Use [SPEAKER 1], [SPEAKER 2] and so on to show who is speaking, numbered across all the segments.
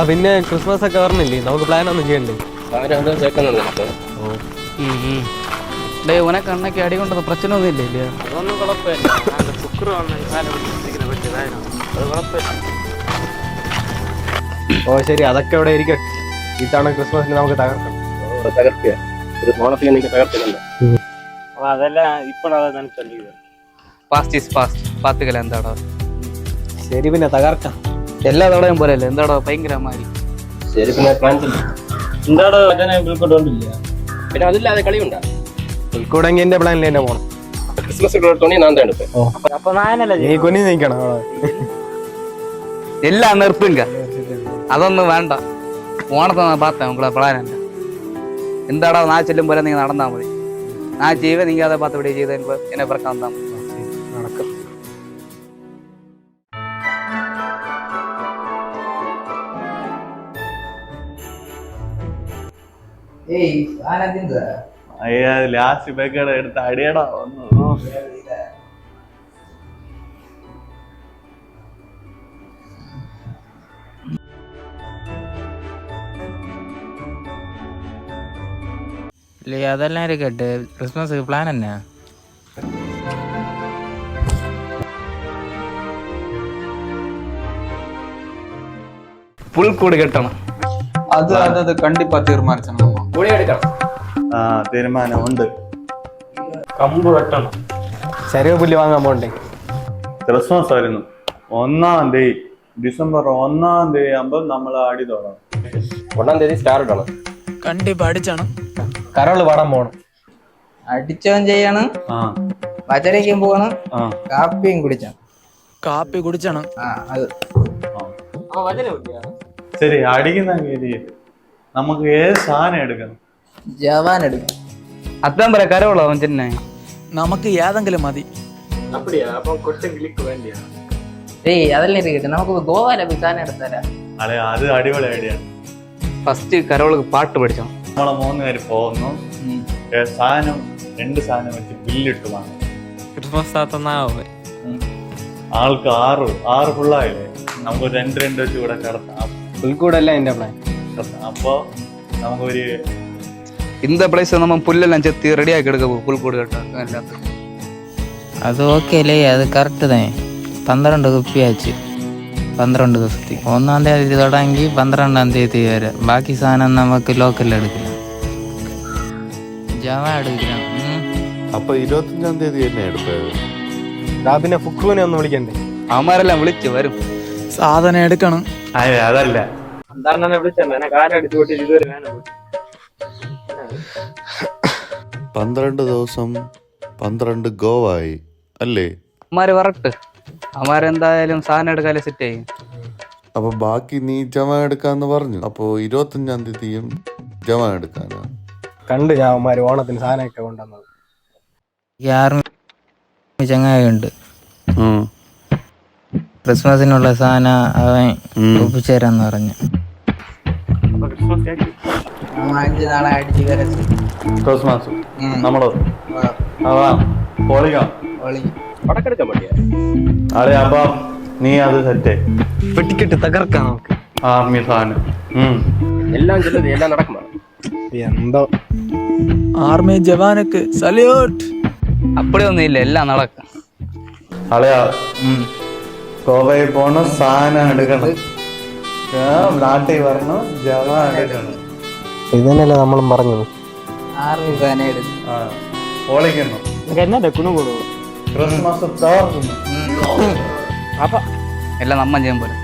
[SPEAKER 1] പിന്നെ ക്രിസ്മസ് ഒക്കെ ഓർമ്മയില്ലേ, നമുക്ക് പ്ലാൻ ഒന്നും ചെയ്യണ്ടേ?
[SPEAKER 2] ഉനക്ക് അണ്ണയ്ക്ക് അടി കൊണ്ടത് പ്രശ്നമൊന്നും ഇല്ലേ?
[SPEAKER 1] അതൊന്നും കുഴപ്പമില്ല. ഓ ശരി, അതൊക്കെ ഇവിടെ ഇരിക്കട്ടെ. ഇത്തവണ ക്രിസ്മസിന് നമുക്ക് തകർക്കണം. അതെല്ലാം ഇപ്പോഴാണ്
[SPEAKER 2] എന്താടോ
[SPEAKER 1] ശരി, പിന്നെ തകർക്കാം.
[SPEAKER 2] എല്ലാ തവണയും പോലെയല്ലേ? എന്താടോ ഭയങ്കരമായി.
[SPEAKER 1] ശരി, പിന്നെ എന്താടോ പിന്നെ അതില്ലാതെ കളിയുണ്ടാ? ഉൾക്കൂടെങ്കിൽ എന്റെ പ്ലാനിൽ തന്നെ പോണം. ക്രിസ്മസ് നീ കുനി നീക്കണം.
[SPEAKER 2] എല്ലാം നിർത്തുങ്ക, അതൊന്നും വേണ്ട. ഓണത്തെ പാത്ത നമ്മളെ പ്ലാനല്ല. എന്താടാ നാ ചെല്ലും പോലെ നിങ്ങൾ നടന്നാ മതി. നാ ജീവ നിങ്ങൾ അതേ പാത്ത് ഇവിടെ ചെയ്ത് എന്നെ പറക്കാൻ വന്നാൽ മതി.
[SPEAKER 1] നടക്കും.
[SPEAKER 3] ലാസ്റ്റ് ബേക്കട എടുത്ത് അടിയടാ വന്നു.
[SPEAKER 4] അതെല്ലാം ഇരിക്കട്ടെ. ക്രിസ്മസ് പ്ലാൻ തന്നെ
[SPEAKER 2] പുൽക്കൂട് കെട്ടണം.
[SPEAKER 5] അത് കണ്ടിപ്പാ തീരുമാനിച്ചണം.
[SPEAKER 3] തീരുമാനം ഉണ്ട്.
[SPEAKER 1] കമ്പ് വെട്ടണം. ശരിയോ പുല്ല് വാങ്ങാൻ പോണ്ടേ?
[SPEAKER 3] ക്രിസ്മസ് ആയിരുന്നു 1-ാം തീയതി, ഡിസംബർ 1-ാം തീയതി ആകുമ്പോ നമ്മൾ അടി തുടങ്ങണം.
[SPEAKER 1] 1-ാം തീയതി സ്റ്റാർ ഇടണം.
[SPEAKER 4] കണ്ടിപ്പാ അടിച്ചണം.
[SPEAKER 1] കരോള് പാടാൻ പോണം.
[SPEAKER 5] അടിച്ചോൻ ചെയ്യണം, പച്ചരയ്ക്കും പോകണം, കാപ്പിയും കുടിച്ചണം.
[SPEAKER 4] കാപ്പി കുടിച്ചണം.
[SPEAKER 3] ശരി, അടിക്കുന്ന രീതിയിൽ നമുക്ക് ഏത് സാധനം എടുക്കണം?
[SPEAKER 5] ജവാൻ എടുക്കണം.
[SPEAKER 2] അത്താൻ പറ കരോളോ അവൻ ചെന്നെ.
[SPEAKER 4] നമുക്ക് ഏതെങ്കിലും മതി.
[SPEAKER 5] അതെല്ലാം ഇരിക്കട്ടെ. നമുക്ക് ഗോവയിലെ സാധനം എടുത്തരാ.
[SPEAKER 3] അത് അടിപൊളി ഐഡിയ.
[SPEAKER 2] ഫസ്റ്റ് കരോള് പാട്ട് പഠിച്ചണം.
[SPEAKER 3] നമ്മളെ 3 പേര് പോകുന്നു. സാധനം 2 സാധനം വെച്ച് ബില്ലിട്ട് വാങ്ങും.
[SPEAKER 4] ക്രിസ്മസ്
[SPEAKER 3] ആൾക്ക് 6 ഫുള്ളായില്ലേ? നമുക്ക് 2 വെച്ച് കൂടെ കിടത്താം.
[SPEAKER 1] പുൽക്കൂടല്ല എന്റെ പ്ലാൻ.
[SPEAKER 3] അപ്പൊ നമുക്കൊരു
[SPEAKER 2] இந்த பிளேஸ் நம்ம புல்லெல்லாம் செத்து ரெடியாக்கி எடுக்க புல்கூடு கட்டும்.
[SPEAKER 4] அது ஓகே இல்லையே, அது கரெக்டு தான். 12 കുപ്പിയാச்சு. 12 ദിവസത്തേക്ക് 1-ാം തീയതി തുടങ്ങി 12-ാം തീയതി വരെ. ബാക്കി സാധനം നമുക്ക് ലോക്കലിൽ എടുക്കണം. ജവ എടുക്കണം.
[SPEAKER 6] അപ്പൊ 25-ാം തീയതി തന്നെ എടുത്തത്.
[SPEAKER 1] പിന്നെ ഫുക്രുവിനെ ഒന്ന് വിളിക്കണ്ടേ?
[SPEAKER 2] അവന്മാരെല്ലാം വിളിച്ചു വരും.
[SPEAKER 4] സാധനം എടുക്കണം.
[SPEAKER 3] അതല്ല,
[SPEAKER 6] 12 ദിവസം 12 ഗോവായി അല്ലേ?
[SPEAKER 2] അവന്മാര് വരട്ട്. അവന്മാരെന്തായാലും സാധനം എടുക്കാതെ സെറ്റ് ചെയ്യും.
[SPEAKER 6] അപ്പൊ ബാക്കി നീ ജമ എടുക്കാന്ന് പറഞ്ഞു. അപ്പൊ 25-ാം തീയതിയും ജമ എടുക്കാനാ
[SPEAKER 1] കണ്ട് ഞാൻ അവന്മാര് ഓണത്തിന് സാധനമൊക്കെ കൊണ്ടുവന്നത്.
[SPEAKER 4] ചങ്ങായുണ്ട്, ക്രിസ്മസിനുള്ള സാധനം അവൻ ഒപ്പിച്ചു തരാന്ന് പറഞ്ഞു.
[SPEAKER 5] 5 നാളെ അടിച്ച് കരച്ച്
[SPEAKER 3] ക്രിസ്മസ് നമ്മള് പൊളിക്കാം.
[SPEAKER 1] പടക്കെടുക്കാൻ പറ്റിയ
[SPEAKER 3] അപ്പൊ നീ അത് സെറ്റ്
[SPEAKER 1] വെട്ടിക്കെട്ട് തകർക്കാം നമുക്ക്.
[SPEAKER 3] ആർമി സാധനം
[SPEAKER 1] എല്ലാം ചെല്ലത് എല്ലാം നടക്കുമോ എന്തോ.
[SPEAKER 4] Army ജവാനക്ക് salute.
[SPEAKER 2] അപ്പടിയൊന്നും ഇല്ല, എല്ലാം നടക്കും.
[SPEAKER 3] ഗോവയിൽ പോണ സാധനം എടുക്കണം. നാട്ടിൽ വരണം, ജവാൻ എടുക്കണം.
[SPEAKER 1] ഇതന്നെയല്ലേ നമ്മളും പറഞ്ഞത്.
[SPEAKER 5] ആർമി സാധനം എടുക്കും.
[SPEAKER 3] പൊളിക്കുന്നു.
[SPEAKER 1] എന്നാ കുണു കൂടു
[SPEAKER 3] ക്രിസ്മസ് തകർക്കുന്നു.
[SPEAKER 1] അപ്പൊ
[SPEAKER 2] എല്ലാം നമ്മ ചെയ്യാൻ പോലെ.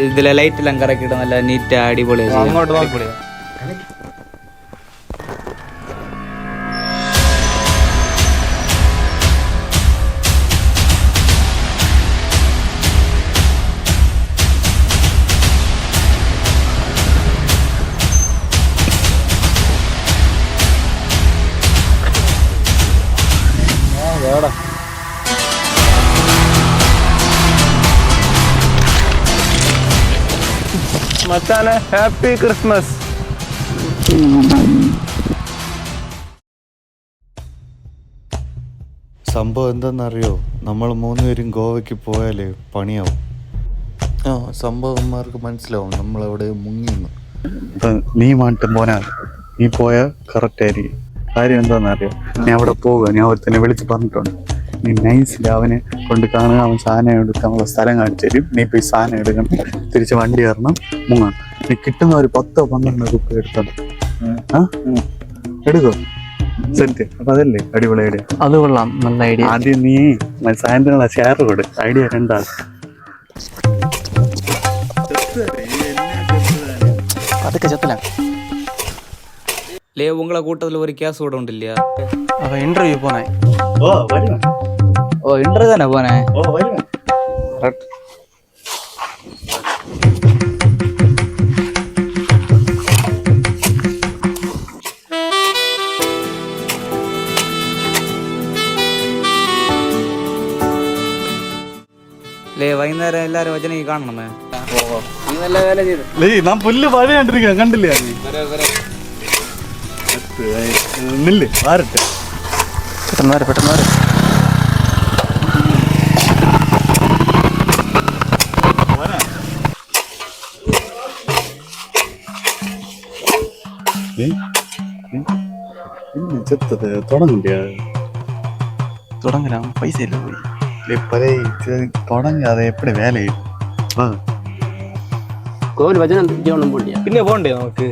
[SPEAKER 2] ഇതിലെ ലൈറ്റ് എല്ലാം കറക്കിട്ട് നല്ല നീറ്റ് അടിപൊളിയാണ്.
[SPEAKER 1] അങ്ങോട്ട്
[SPEAKER 2] അടിപൊളിയാണ്.
[SPEAKER 1] മച്ചാനെ ഹാപ്പി ക്രിസ്മസ്.
[SPEAKER 6] സംഭവം എന്തെന്നറിയോ? നമ്മൾ 3 പേരും ഗോവയ്ക്ക് പോയാലേ പണിയാവും. ആ സംഭവന്മാർക്ക് മനസ്സിലാവും നമ്മളെവിടെ മുങ്ങിയെന്ന്.
[SPEAKER 3] അപ്പൊ നീ മാറ്റും പോനാ, നീ പോയാൽ കറക്റ്റ് ആയിരിക്കും. കാര്യം എന്താണെന്ന് അറിയാം, ഞാൻ അവിടെ പോകുക, ഞാൻ ഒരുത്തനെ വിളിച്ച് പറഞ്ഞിട്ടുണ്ട്. നീ നൈസിൽ അവനെ കൊണ്ട് കാണുക, അവൻ സാധനം എടുക്കാനുള്ള സ്ഥലം കാണിച്ചു തരും. നീ പോയി സാധനം എടുക്കണം, തിരിച്ച് വണ്ടി കയറണം, മുങ്ങണം. നീ കിട്ടുന്ന ഒരു 10-12 രൂപ എടുത്തോണ്ട് എടുക്കോ സെറ്റ്. അപ്പൊ അതല്ലേ അടിപൊളി ഐഡിയ.
[SPEAKER 5] അത് കൊള്ളാം, നല്ല ഐഡിയ.
[SPEAKER 3] ആദ്യം നീ സായന്ത്രം ഷെയർ കൊടു, ഐഡിയ രണ്ടാണ്.
[SPEAKER 5] അതൊക്കെ ചെത്തല.
[SPEAKER 2] ലേ ഉങ്ങളെ കൂട്ടത്തിൽ ഒരു കേസ് കൂടെ ഉണ്ടില്ല.
[SPEAKER 5] അപ്പൊ ഇന്റർവ്യൂ പോണേ.
[SPEAKER 3] ഓ വരുവാ,
[SPEAKER 2] ഓ ഇന്റർവ്യൂ തന്നെ പോനെ.
[SPEAKER 3] ഓ വരുവാ.
[SPEAKER 2] ലേ വൈകുന്നേരം എല്ലാരും വചന കാണണമേ. നീ നല്ല വേല ചെയ്ത്.
[SPEAKER 3] ഞാൻ പുല്ല് പഴയ കണ്ടിരിക്ക, കണ്ടില്ലേ? നില്ലേ വാരട്ടെ.
[SPEAKER 5] പെട്ടെന്ന് വരെ.
[SPEAKER 3] ചെത്തത് തുടങ്ങലാം, പൈസ ഇല്ല പോയി തുടങ്ങാതെ എപ്പടി വേലയും.
[SPEAKER 5] കോവിൽ വചനം ചെയ്യണം പോണ്ടിയാ.
[SPEAKER 1] പിന്നെ പോണ്ടേ നമുക്ക്?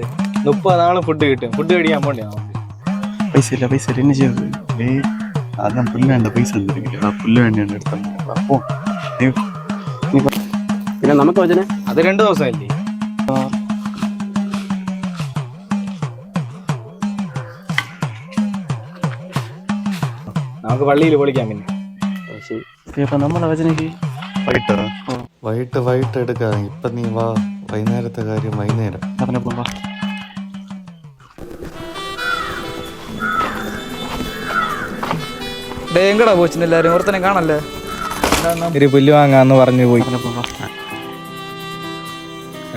[SPEAKER 1] 30 നാള് ഫുഡ് കിട്ടും, ഫുഡ് കഴിക്കാൻ പോണ്ടേ നമുക്ക്?
[SPEAKER 3] പൈസ ഇല്ല എന്നെ ചെയ്തത്. ആദ്യം പുല്ല് വേണ്ട, പൈസ എന്തെങ്കിലും ആ പുല്ല് വേണ്ടിയാണ് എടുത്തത്. അപ്പോ
[SPEAKER 5] പിന്നെ നമുക്ക് വചനം
[SPEAKER 1] അത് 2 ദിവസമല്ലേ? നമുക്ക് പള്ളിയിൽ പൊളിക്കാം. പിന്നെ
[SPEAKER 5] അപ്പൊ നമ്മളെ വചനക്ക്
[SPEAKER 6] വൈകിട്ട് എടുക്കാം. ഇപ്പൊ നീ വാ, വൈകുന്നേരത്തെ കാര്യം വൈകുന്നേരം.
[SPEAKER 2] ഡേ എങ്കടാ പോച്ചിന് എല്ലാരും ഓർത്തനെ കാണല്ലേ?
[SPEAKER 1] ഒരു പുല്ല് വാങ്ങാന്ന് പറഞ്ഞു പോയി.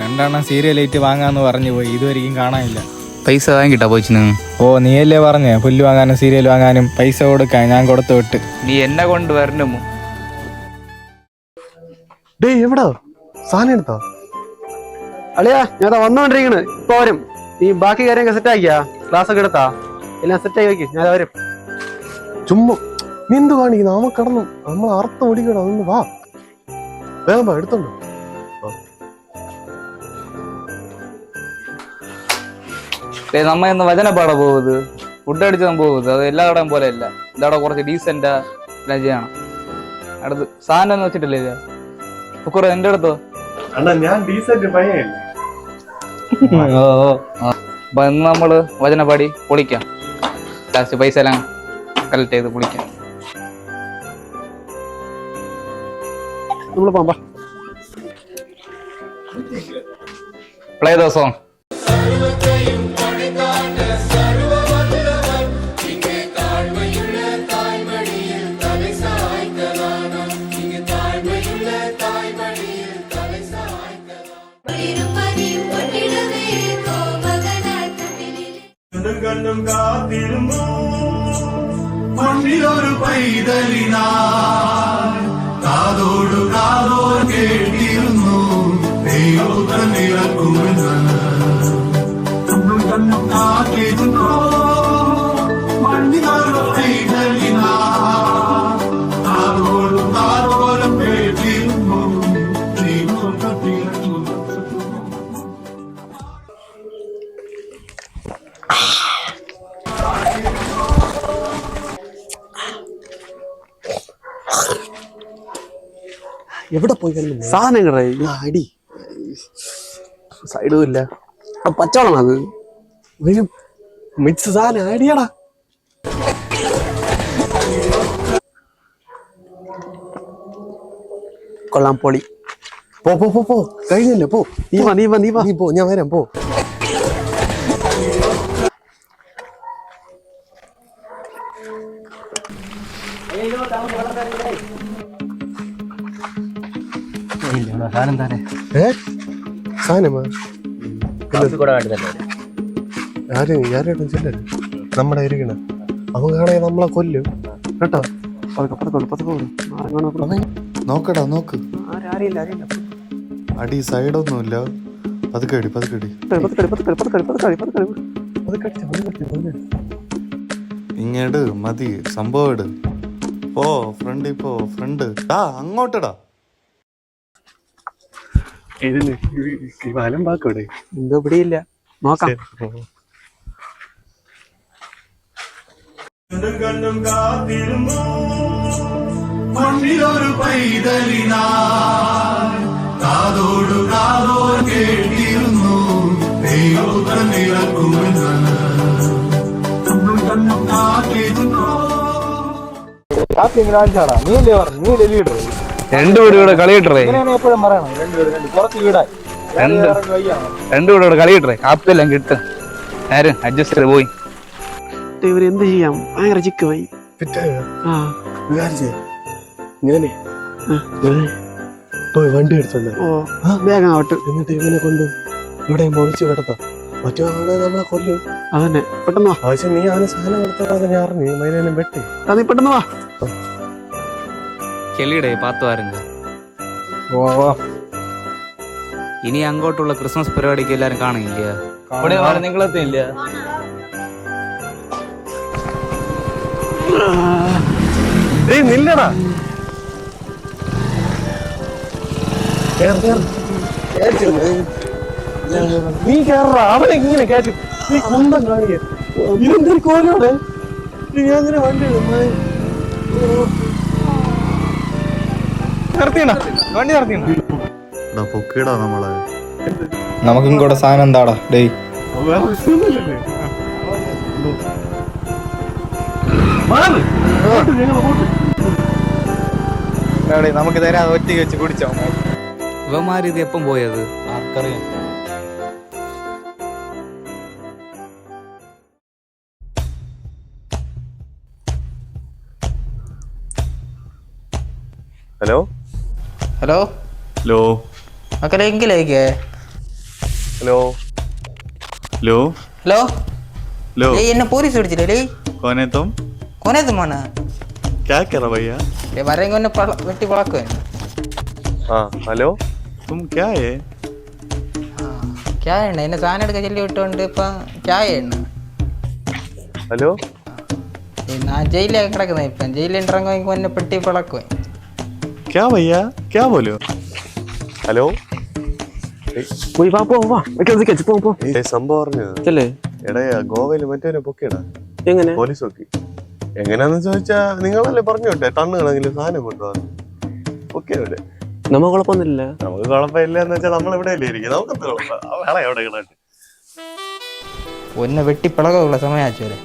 [SPEAKER 1] 2 സീരിയലൈറ്റ് വാങ്ങാന്ന് പറഞ്ഞു പോയി, ഇതുവരെയും കാണാനില്ല.
[SPEAKER 2] പൈസ വാങ്ങിട്ടാ പോച്ചിന്?
[SPEAKER 1] ഓ നീയല്ലേ പറഞ്ഞേ പുല്ല് വാങ്ങാനും സീരിയൽ വാങ്ങാനും പൈസ കൊടുക്കാൻ, ഞാൻ കൊടുത്തു വിട്ട്.
[SPEAKER 2] നീ എന്നെ കൊണ്ട് വരണമോ?
[SPEAKER 1] ഡേ എവിടാ സാധനം എടുത്തോ?
[SPEAKER 7] അളിയാ ഞാൻ വന്നോണ്ടിരിക്കണ്, ഇപ്പൊ വരും. നീ ബാക്കി കാര്യമൊക്കെ സെറ്റ് ആക്കിയാ? ക്ലാസ് ഒക്കെ എടുത്താ? എല്ലാം സെറ്റ് ആക്കി വെക്ക്, ഞാൻ വരും.
[SPEAKER 1] ചുമ്മാ നീ എന്ത് കാണിക്കുന്നു? നമ്മ കടന്നു, നമ്മൾ അർത്ഥം ഓടിക്കണം. അതൊന്ന് വാ, വേഗം വാ, എടുത്തോണ്ട്.
[SPEAKER 2] നമ്മ ഇന്ന് വചനപ്പാടാ പോകുന്നത്, ഫുഡ് അടിച്ചാൽ പോകുന്നത്. അത് എല്ലാവരുടെയും പോലെ അല്ല. ഇതവിടെ കുറച്ച് ഡീസെന്റാ എല്ലാം ചെയ്യണം. അടുത്ത് സാധനം ഒന്നും വെച്ചിട്ടില്ലേ കുറെ എന്റെ അടുത്തോ?
[SPEAKER 3] ഞാൻ ഡീസന്റ് പയ്യല്ലേ.
[SPEAKER 2] അപ്പൊ ഇന്ന് നമ്മള് വചനപ്പാടി പൊളിക്കാം. ലാസ്റ്റ് പൈസ എല്ലാം കളക്ട് ചെയ്ത് പൊളിക്കാം.
[SPEAKER 7] നമ്മള് പോകാം.
[SPEAKER 2] Play the song.
[SPEAKER 8] കണ്ടും കാത്തിരുന്നു മണ്ണിലൊരു പൈതലിനാ, കാതോടു കാതോട് കേട്ടിരുന്നു ദൈവം ഇറക്കുമെന്ന്. കണ്ടും കണ്ടും കാത്തിരുന്നു മണ്ണിലൊരു പൈതലിനാ, കാതോടു കാതോട് കേട്ടിരുന്നു ദൈവം ഇറക്കുമെന്ന്.
[SPEAKER 7] എവിടെ പോയി സാധനങ്ങളെ അടി സൈഡും ഇല്ല. പച്ചവളം അത് മിക്സ് സാധനം അടിയടാ. കൊള്ളാം, പൊളി. പോ പോ പോ പോ കഴിഞ്ഞല്ലേ, പോ. നീ പോ, ഞാൻ വരാം, പോ. സാധനമാ ആരും ചെല്ലരുത്. നമ്മുടെ ഇരിക്കണ അവൻ കാണാൻ നമ്മളെ കൊല്ലും കേട്ടോ.
[SPEAKER 6] നോക്കടാ, നോക്ക്.
[SPEAKER 7] അറിയില്ല
[SPEAKER 6] അടി സൈഡൊന്നുമില്ല. പതുക്കടി പതുക്കടി. ഇങ്ങട് മതി സംഭവം ഇട്. പോ ഫ്രണ്ട് പോ ഫ്രണ്ട്. അങ്ങോട്ടടാ.
[SPEAKER 1] ഇതിന് വലം പാക്കോടെ
[SPEAKER 7] എന്തോ പിടിയില്ല, നോക്കാം.
[SPEAKER 8] കണ്ടും കാത്തിരുന്നു മണ്ണിലൊരു പൈതലിനാ കാതോടു കാതോട് കേട്ടിരുന്നു ദൈവം ഇറക്കുമെന്ന് കണ്ടും കാത്തിരുന്നു.
[SPEAKER 2] രണ്ടുപേരും കൂടെ കളിയിട്ടേ. രണ്ടുപേരും കൂടെ കളിയിട്ടേ. കാപ്പിയെല്ലാം കിട്ടും. ആരും അഡ്ജസ്റ്റ് ചെയ്ത് പോയി.
[SPEAKER 7] ഇവര് എന്ത് ചെയ്യാം, ഭയങ്കര ചിക്കുമായി.
[SPEAKER 1] ഇങ്ങനെ പോയി വണ്ടി എടുത്തോണ്ട്
[SPEAKER 7] വേഗം ആവട്ടെ.
[SPEAKER 1] എന്നിട്ട് ഇവനെ കൊണ്ട് ഇവിടെ ഒളിച്ചു കിടത്താം. മറ്റോ നമ്മളെ കൊല്ലും.
[SPEAKER 7] അതന്നെ, പെട്ടെന്ന് വാ.
[SPEAKER 1] ആവശ്യം നീ അവന് സാധനം കൊടുത്താൽ ഞാൻ അറിഞ്ഞു മൈനേനെ വെട്ടി.
[SPEAKER 7] നീ പെട്ടെന്ന് വാ.
[SPEAKER 4] ചെളിയുടെ പാത്തു ആരഞ്ഞു. ഇനി അങ്ങോട്ടുള്ള ക്രിസ്മസ് പരിപാടിക്ക് എല്ലാരും കാണില്ല.
[SPEAKER 2] നിങ്ങളെത്തില്ല.
[SPEAKER 1] നില്ലടാ. നീ കേറ. അവനെ ഇങ്ങനെ കയറ്റി നീ കുന്തം കാണിയ ഇതെന്തൊരു കോലോടെ. ഞാൻ ഇങ്ങനെ വണ്ടി നിർത്തിയണ വണ്ടി നിർത്തിയണ.
[SPEAKER 6] പൊക്കിടാ നമ്മളെ.
[SPEAKER 3] നമുക്കും കൂടെ സാധനം എന്താടാ ഡേയ്. നമുക്ക് തരാതെ ഒറ്റയ്ക്ക് വെച്ച് കുടിച്ചോ.
[SPEAKER 4] ഇവന്മാരിത് എപ്പം പോയത്
[SPEAKER 3] ആർക്കറിയാം.
[SPEAKER 1] ഹലോ
[SPEAKER 4] ഹലോ
[SPEAKER 3] ലോ
[SPEAKER 4] മക്കളെങ്കിലേക്ക്
[SPEAKER 1] ഹലോ
[SPEAKER 3] ലോ
[SPEAKER 4] ഹലോ
[SPEAKER 3] ലോ
[SPEAKER 4] എന്നെ പോലീസ് പിടിച്ചില്ലേ?
[SPEAKER 3] കോനെ തും
[SPEAKER 4] കൊനത് മോനാ
[SPEAKER 3] क्या कर रहा भैया?
[SPEAKER 4] വരെങ്കിൽ ഒന്ന് വെട്ടി പളക്കുവേ.
[SPEAKER 1] ഹലോ
[SPEAKER 3] तुम क्या है?
[SPEAKER 4] ക്യാ എണ്ണ എന്നെ സാധനം എടുക്കാൻ ചെല്ലി വിട്ടോണ്ട് ഇപ്പൊ ക്യാ എണ്ണ.
[SPEAKER 1] ഹലോ
[SPEAKER 4] ഞാൻ ജയിലിൽ കിടക്കുന്ന ഇപ്പം ജയിലിൽ ഇറങ്ങുമെങ്കിൽ എന്നെ പെട്ടി പളക്കുവേ.
[SPEAKER 3] क्या भैया क्या बोलो?
[SPEAKER 1] ഹലോ
[SPEAKER 7] പോയി വാ, പോ വാ. പോ
[SPEAKER 1] സംഭവം പറഞ്ഞത്
[SPEAKER 7] ചെല്ലേ.
[SPEAKER 1] എടാ ഗോവയില് മറ്റേ പൊക്കിയടാ.
[SPEAKER 7] എങ്ങനെ
[SPEAKER 1] പോലീസ് നോക്കി. എങ്ങനെയാന്ന് ചോദിച്ചാ നിങ്ങളല്ലേ പറഞ്ഞു വിട്ടെ ടണ്ണ് കണക്കില് സാധനം കൊണ്ടുപോകാൻ. പൊക്കിയവിടെ
[SPEAKER 7] നമ്മ കുഴപ്പമൊന്നുമില്ല.
[SPEAKER 1] നമുക്ക് കുഴപ്പമില്ല എന്ന് വെച്ചാൽ നമ്മൾ ഇവിടെ അല്ലേ ഇരിക്കും. നമുക്ക് കുഴപ്പം എവിടെ കിടട്ട്
[SPEAKER 4] ഒന്നെ വെട്ടി പിളകുള്ള സമയാച്ചോരെ.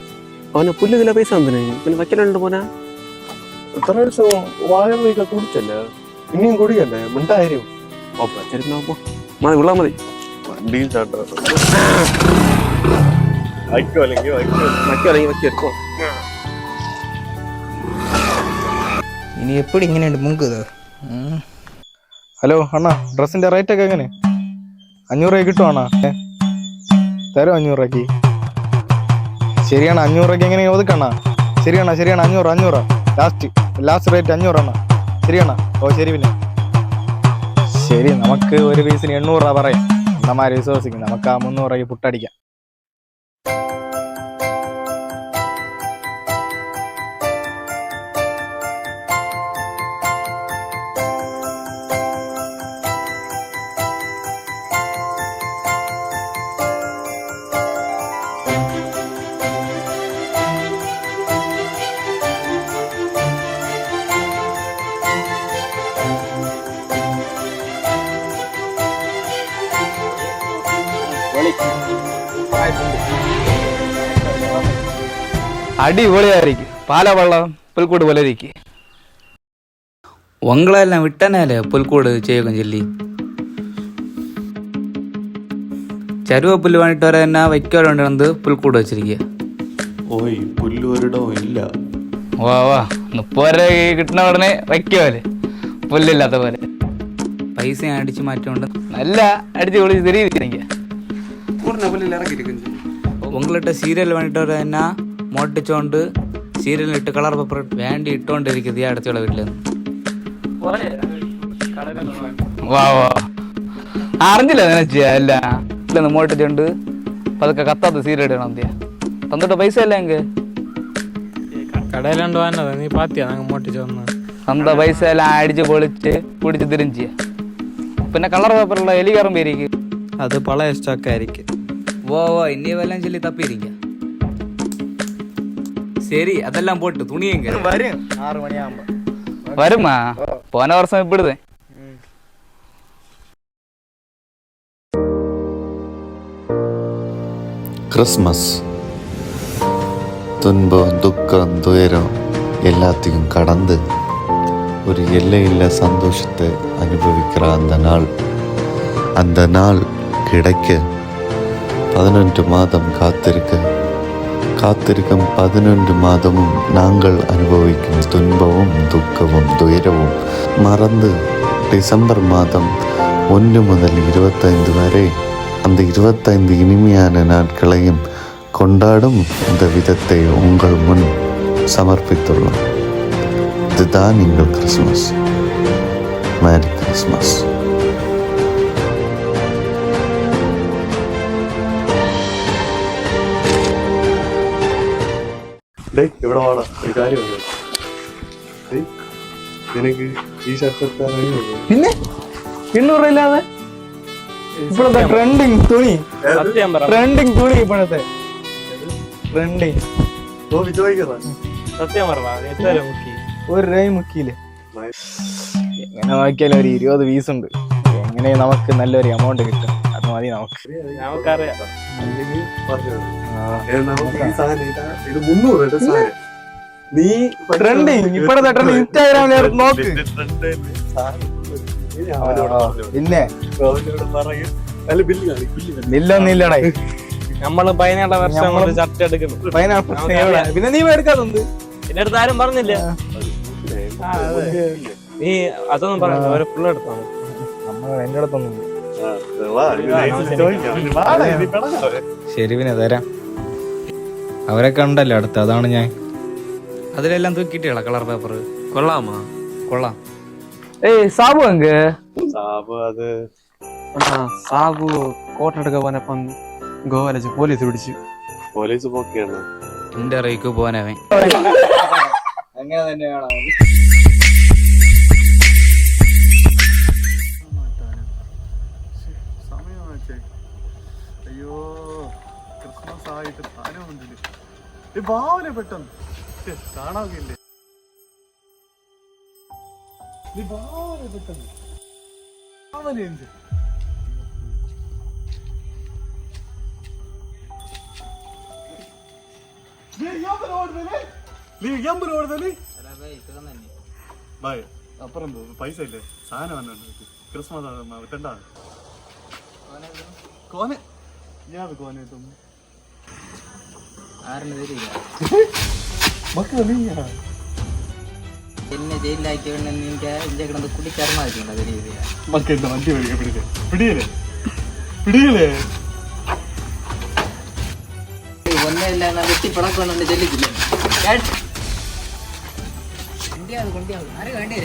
[SPEAKER 7] അവന് പുല്ല് ഇതിലെ പൈസ എന്തിനാ പിന്നെ വയ്ക്കലുണ്ട് പോനാ.
[SPEAKER 1] എത്ര ദിവസം വാഴ കുടിച്ചല്ലേ ഇനിയും കുടിക്കല്ലേ മിണ്ടായിരിക്കും.
[SPEAKER 7] മതി ഉള്ള മതി.
[SPEAKER 1] വണ്ടിയിൽ ചാട്ടോ വയ്ക്കോ അല്ലെങ്കിൽ വയ്ക്കോ.
[SPEAKER 4] ഇനി എപ്പോഴും ഇങ്ങനെയുണ്ട് മുങ്കുത്.
[SPEAKER 2] ഹലോ അണ്ണാ, ഡ്രസ്സിന്റെ റേറ്റ് ഒക്കെ എങ്ങനെ? 500 രൂപ കിട്ടുവാണോ? തരും 500 രൂപയ്ക്ക്. ശരിയാണ്, 500 രൂപയ്ക്ക് എങ്ങനെ ഒതുക്കണ്ണ? ശരിയാണ് 500 ലാസ്റ്റ് റേറ്റ് 500 അണ്ണാ. ശരിയാണോ? ഓ ശരി. പിന്നെ ശരി, നമുക്ക് ഒരു പീസിന് 800 രൂപ പറയാം. അണ്ണന്മാരെ വിശ്വസിക്കും. നമുക്ക് ആ 300 രൂപയ്ക്ക് പുട്ടടിക്കാം. அடிபொலியாரிக்கு பாலவெள்ளம் புல்கூடு போலிருக்கு.
[SPEAKER 4] உங்களெல்லாம் விட்டனாலே புல்கூடு செய்யும் சொல்லி ചരുവപ്പുല്ല് വേണ്ടിട്ട് വരെ എന്നാ വയ്ക്കാൻ വേണ്ടി വന്ന് പുൽക്കൂട് വെച്ചിരിക്കുക.
[SPEAKER 6] ഓയ് പുല്ല് ഒരിടവും ഇല്ല.
[SPEAKER 2] വാ 30 രൂപ കിട്ടുന്ന ഉടനെ വയ്ക്കുമല്ലേ പുല്ലില്ലാത്ത പോലെ.
[SPEAKER 4] പൈസ അടിച്ച് മാറ്റോണ്ട്
[SPEAKER 2] നല്ല അടിച്ച് പൊളിച്ച് തിരിയിരിക്ക.
[SPEAKER 4] ഉങ്ങളിട്ട സീരിയൽ വേണ്ടിട്ട് വരെ എന്നാ മോട്ടിച്ചോണ്ട് സീരിയലിട്ട് കളർ പേപ്പർ വേണ്ടി ഇട്ടോണ്ടിരിക്കുന്നത് ഈ അടുത്തുള്ള വീട്ടിൽ.
[SPEAKER 2] വാ അറിഞ്ഞില്ല നിനച്ചിയ അല്ല ഇല്ല മോട്ടിച്ചുണ്ട് പതുക്കെ കത്താത്ത സീര ഇടണം എന്തിയാ തന്നിട്ട് പൈസ അല്ല എങ്ക
[SPEAKER 9] കടയിലാണ്ട് വന്നത് നീ പാത്തിയാ ഞങ്ങൾ മോട്ടിച്ച് വന്നത്
[SPEAKER 2] തന്ന പൈസ എല്ലാം അടിച്ച് പൊളിച്ച് കുടിച്ച് തിരിഞ്ചിയ പിന്നെ കളർ പേപ്പറുള്ള എലി കയറും പേരിക്ക്
[SPEAKER 9] അത് പഴയ സ്റ്റോക്ക് ആയിരിക്കും
[SPEAKER 2] ഓ ഇനി വല്ലതും ചൊല്ലി തപ്പിയിരിക്ക ശരി അതെല്ലാം പോട്ട് തുണിയെങ്ക
[SPEAKER 3] വരും 6 മണിയാകുമ്പോ
[SPEAKER 2] വരുമാ പോന വർഷം ഇപ്പിടുതേ
[SPEAKER 6] ക്രിസ്മസ് துன்பம் துக்கம் துயரம் எல்லாத்தையும் கடந்து ஒரு எல்லையில்லா சந்தோஷத்தை அனுபவிக்கிற அந்த நாள் கிடைக்க 11 மாதம் காத்திருக்கும் 11 மாதமும் நாங்கள் அனுபவிக்கும் துன்பமும் துக்கமும் துயரവും மறந்து டிசம்பர் மாதம் 1 முதல் 25 வரை அந்த 25 இனிமையான நாட்களையும் கொண்டாடும் இந்த விதத்தை உங்கள் முன் சமர்ப்பித்துள்ளோம். இதுதான் எங்கள் கிறிஸ்மஸ். Merry Christmas.
[SPEAKER 1] ഇവിടെ വാടാ ഒരു കാര്യമുണ്ട്. നിനക്ക് ഈ ഷർട്ട്
[SPEAKER 2] പിന്നെ 800 ഇല്ലാതെ ഇപ്പോഴത്തെ ട്രെൻഡിങ് തുണി ഇപ്പോഴത്തെ ട്രെൻഡിങ്
[SPEAKER 9] സത്യം പറഞ്ഞാ എത്ര മുക്കി
[SPEAKER 2] ഒരു രൈ മുക്കിയില്ലേ എങ്ങനെ നോക്കിയാലും ഒരു 20 പീസ് ഉണ്ട് എങ്ങനെ നമുക്ക് നല്ലൊരു എമൗണ്ട് കിട്ടും അത് മതി
[SPEAKER 9] നമുക്കറിയാം
[SPEAKER 1] ഇത് 300 സാധനം നീ
[SPEAKER 2] ട്രെൻഡിങ് ഇപ്പോഴത്തെ ട്രെൻഡിങ് ഇൻസ്റ്റാഗ്രാമിൽ നോക്ക് പിന്നെ ബില്ലൊന്നും ഇല്ലടേ
[SPEAKER 9] നമ്മള് 17 വർഷം ഷർട്ട് എടുക്കുന്നു
[SPEAKER 2] പിന്നെ നീ എടുക്കാറുണ്ട്
[SPEAKER 9] എന്റെ അടുത്ത് ആരും പറഞ്ഞില്ല നീ അതൊന്നും പറഞ്ഞില്ല ഒരു ഫുൾ എടുത്തോ
[SPEAKER 2] എന്റെ അടുത്തൊന്നും ശരി പിന്നെ തരാം അവരൊക്കെ ഉണ്ടല്ലോ അടുത്ത് അതാണ് ഞാൻ അതിലെല്ലാം തൂക്കിയിട്ടാ കളർ പേപ്പർ
[SPEAKER 9] കൊള്ളാമോ
[SPEAKER 2] കൊള്ളാം ഏയ് സാബു എങ്ക
[SPEAKER 1] സാബു അത്
[SPEAKER 7] സാബു കോട്ട എടുക്കാൻ പോനപ്പം ഗോവ പോലീസ് പിടിച്ചു.
[SPEAKER 1] പോലീസ് പോക്കെയാണ്.
[SPEAKER 2] എന്റെ അറിയിക്ക് പോനവൻ അങ്ങനെ തന്നെയാണ്.
[SPEAKER 3] അയ്യോ ക്രിസ്മസ് ആയിട്ട് ഭാവന പെട്ടെന്ന് കാണാകില്ലേ ഭാവന പെട്ടെന്ന് ഭാവനയുണ്ട്. അപ്പുറം പൈസ ഇല്ലേ സാധനം വന്നിട്ട് ക്രിസ്മസ് തെണ്ടാ കോനെ ഞാൻ കോനെ തോന്നുന്നു
[SPEAKER 5] എന്നെ ജയിലിലാക്കി എനിക്ക് ഇന്ത്യ കിടന്ന് കുടിക്കറമായിരിക്കും
[SPEAKER 3] മക്കെന്താ വണ്ടി വരിക പിടിയല്ലേ പിടിയല്ലേ
[SPEAKER 5] ഒന്നല്ല വെട്ടി പിടക്കൊണ്ടു ചെല്ലിക്കില്ല ഇന്ത്യ അത് കൊണ്ടിയാവും ആരും വേണ്ടി